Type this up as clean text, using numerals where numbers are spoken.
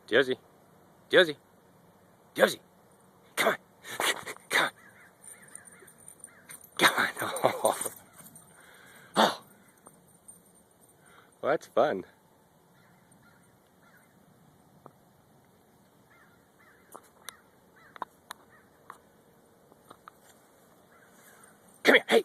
Josie, Josie, Josie, come on, come on, come on. Oh, oh. Well, that's fun. Come here, hey.